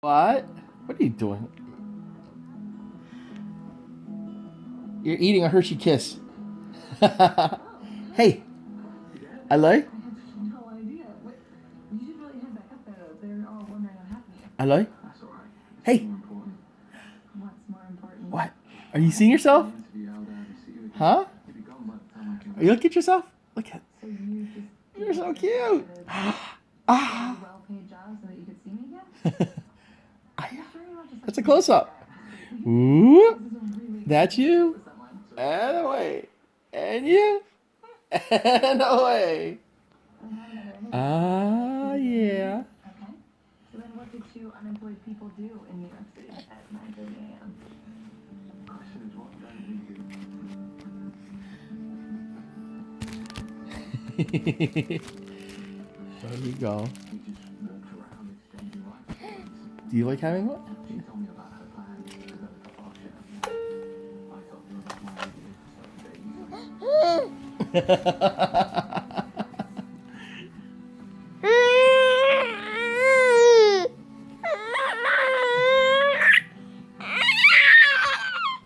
What? What are you doing? You're eating a Hershey Kiss. Hey, I like. I like. Hey, what? Are you seeing yourself? Huh? Are you look at yourself? Look at. You're so cute. Ah. That's a close up. Ooh, that's you. And away. And you. And away. Ah, yeah. Okay. So then what did two unemployed people do in New York City at 9:30 a.m.? There you go. Do you like having one?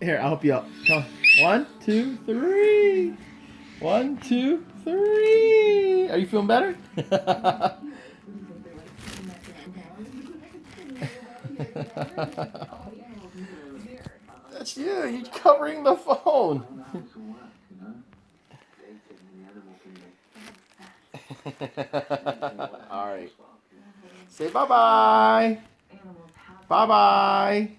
Here, I'll help you out. Come on. 1, 2, 3. 1, 2, 3. Are you feeling better? That's you. You're covering the phone. All right. Say bye-bye. Bye-bye.